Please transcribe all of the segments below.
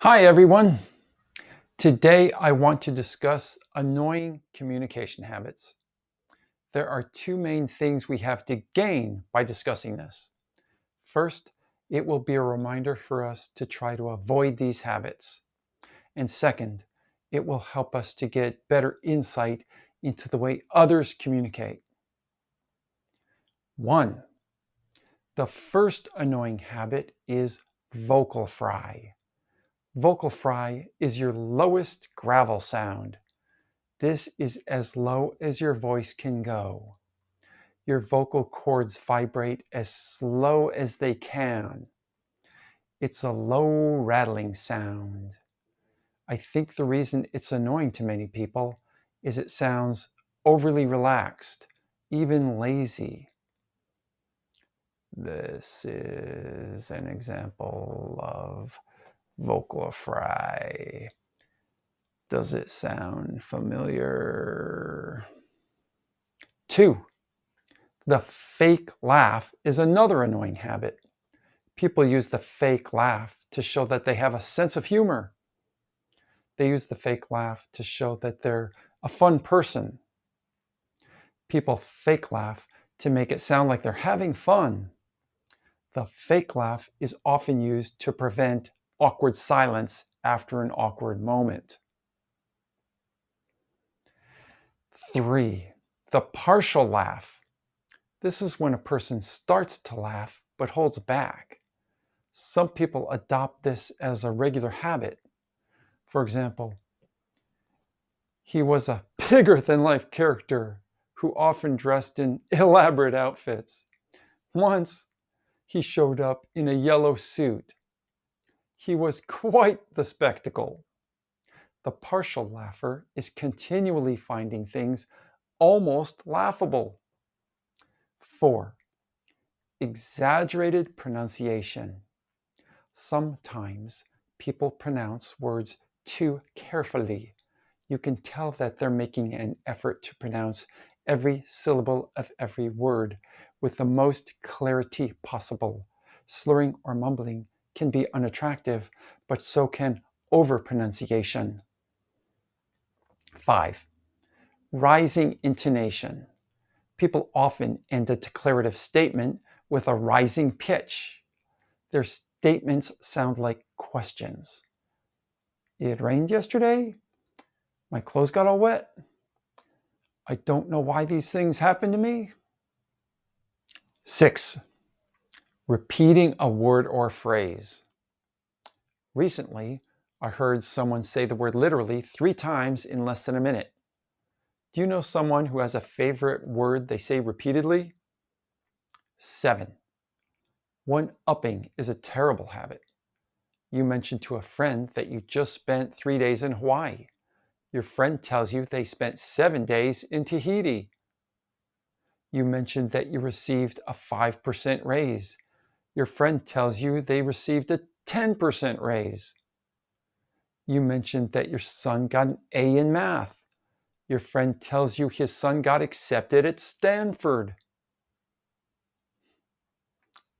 Hi, everyone. Today, I want to discuss annoying communication habits. There are two main things we have to gain by discussing this. First, it will be a reminder for us to try to avoid these habits. And second, it will help us to get better insight into the way others communicate. 1. The first annoying habit is vocal fry. Vocal fry is your lowest gravel sound. This is as low as your voice can go. Your vocal cords vibrate as slow as they can. It's a low rattling sound. I think the reason it's annoying to many people is it sounds overly relaxed, even lazy. This is an example of vocal fry. Does it sound familiar? 2. The fake laugh is another annoying habit. People use the fake laugh to show that they have a sense of humor. They use the fake laugh to show that they're a fun person. People fake laugh to make it sound like they're having fun. The fake laugh is often used to prevent awkward silence after an awkward moment. 3. The partial laugh. This is when a person starts to laugh but holds back. Some people adopt this as a regular habit. For example, he was a bigger than life character who often dressed in elaborate outfits. Once, he showed up in a yellow suit. He was quite the spectacle. The partial laugher is continually finding things almost laughable. 4. Exaggerated pronunciation. Sometimes people pronounce words too carefully. You can tell that they're making an effort to pronounce every syllable of every word with the most clarity possible. Slurring or mumbling can be unattractive, but so can overpronunciation. 5. Rising intonation. People often end a declarative statement with a rising pitch. Their statements sound like questions. It rained yesterday? My clothes got all wet? I don't know why these things happen to me. 6. Repeating a word or phrase. Recently, I heard someone say the word literally 3 times in less than a minute. Do you know someone who has a favorite word they say repeatedly? 7. One-upping is a terrible habit. You mentioned to a friend that you just spent 3 days in Hawaii. Your friend tells you they spent 7 days in Tahiti. You mentioned that you received a 5% raise. Your friend tells you they received a 10% raise. You mentioned that your son got an A in math. Your friend tells you his son got accepted at Stanford.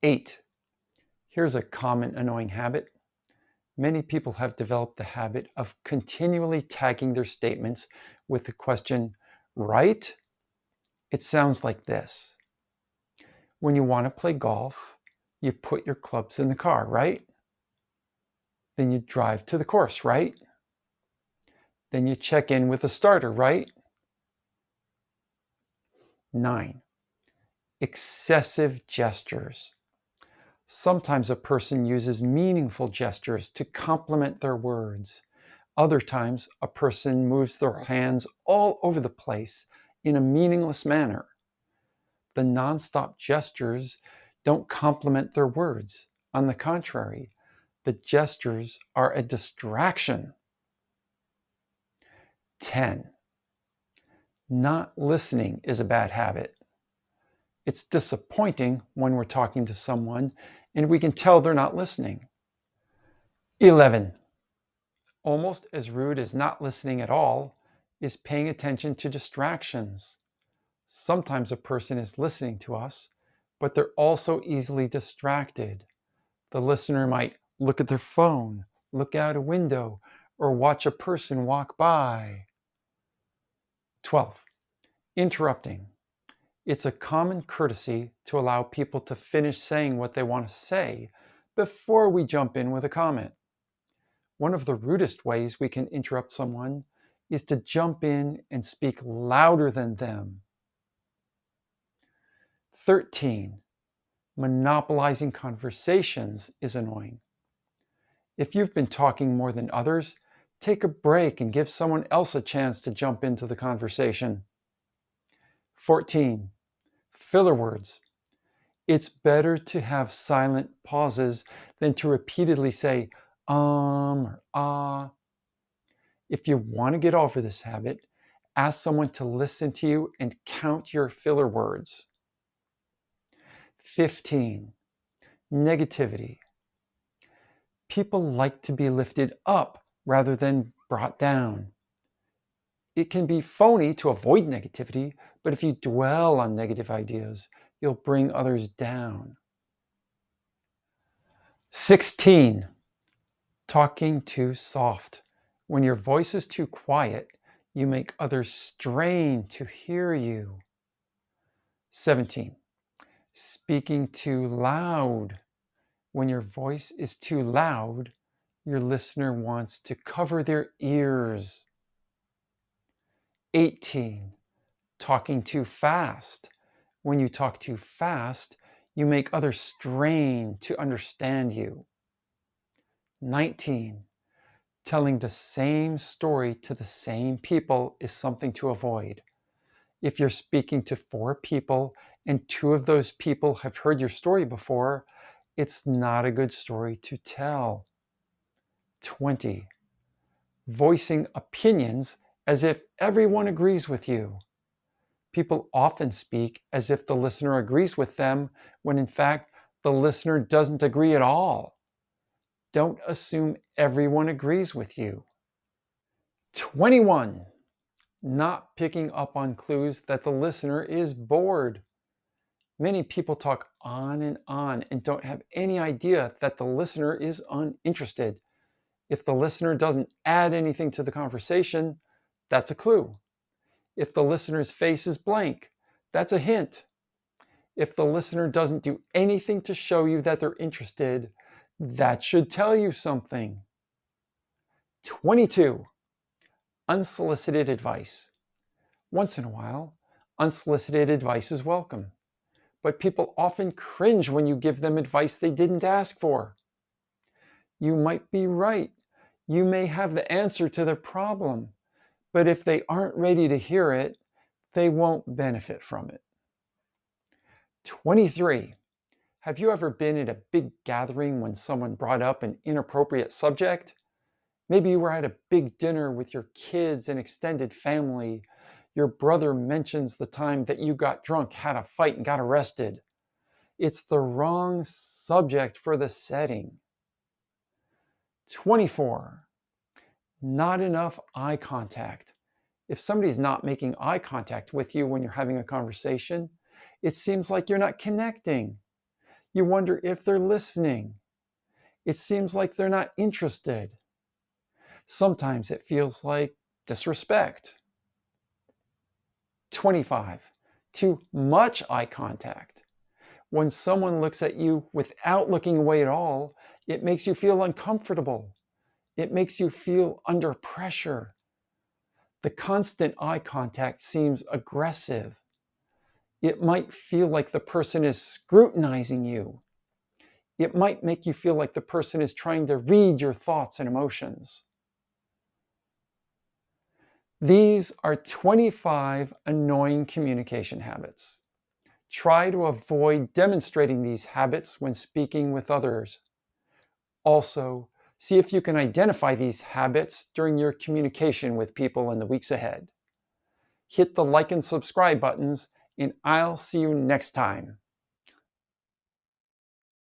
8. Here's a common annoying habit. Many people have developed the habit of continually tagging their statements with the question, right? It sounds like this. When you want to play golf, you put your clubs in the car, right? Then you drive to the course, right? Then you check in with the starter, right? 9. Excessive gestures. Sometimes a person uses meaningful gestures to complement their words. Other times, a person moves their hands all over the place in a meaningless manner. The nonstop gestures don't complement their words. On the contrary, the gestures are a distraction. 10. Not listening is a bad habit. It's disappointing when we're talking to someone and we can tell they're not listening. 11. Almost as rude as not listening at all is paying attention to distractions. Sometimes a person is listening to us, but they're also easily distracted. The listener might look at their phone look out a window, or watch a person walk by. 12. Interrupting. It's a common courtesy to allow people to finish saying what they want to say before we jump in with a comment. One of the rudest ways we can interrupt someone is to jump in and speak louder than them. 13. Monopolizing conversations is annoying. If you've been talking more than others, take a break and give someone else a chance to jump into the conversation. 14. Filler words. It's better to have silent pauses than to repeatedly say or ah. If you want to get over this habit, ask someone to listen to you and count your filler words. 15. Negativity. People like to be lifted up rather than brought down. It can be phony to avoid negativity, but if you dwell on negative ideas, you'll bring others down. 16. Talking too soft. When your voice is too quiet, you make others strain to hear you. 17. Speaking too loud. When your voice is too loud, your listener wants to cover their ears. 18. Talking too fast. When you talk too fast, you make others strain to understand you. 19. Telling the same story to the same people is something to avoid. If you're speaking to 4 people and 2 of those people have heard your story before, it's not a good story to tell. 20. Voicing opinions as if everyone agrees with you. People often speak as if the listener agrees with them, when in fact, the listener doesn't agree at all. Don't assume everyone agrees with you. 21. Not picking up on clues that the listener is bored. Many people talk on and don't have any idea that the listener is uninterested. If the listener doesn't add anything to the conversation, that's a clue. If the listener's face is blank, that's a hint. If the listener doesn't do anything to show you that they're interested, that should tell you something. 22. Unsolicited advice. Once in a while, unsolicited advice is welcome, but people often cringe when you give them advice they didn't ask for. You might be right. You may have the answer to their problem, but if they aren't ready to hear it, they won't benefit from it. 23. Have you ever been at a big gathering when someone brought up an inappropriate subject? Maybe you were at a big dinner with your kids and extended family. Your brother mentions the time that you got drunk, had a fight, and got arrested. It's the wrong subject for the setting. 24. Not enough eye contact. If somebody's not making eye contact with you when you're having a conversation, it seems like you're not connecting. You wonder if they're listening. It seems like they're not interested. Sometimes it feels like disrespect. 25. Too much eye contact. When someone looks at you without looking away at all, it makes you feel uncomfortable. It makes you feel under pressure. The constant eye contact seems aggressive. It might feel like the person is scrutinizing you. It might make you feel like the person is trying to read your thoughts and emotions. These are 25 annoying communication habits. Try to avoid demonstrating these habits when speaking with others. Also, see if you can identify these habits during your communication with people in the weeks ahead. Hit the like and subscribe buttons, and I'll see you next time.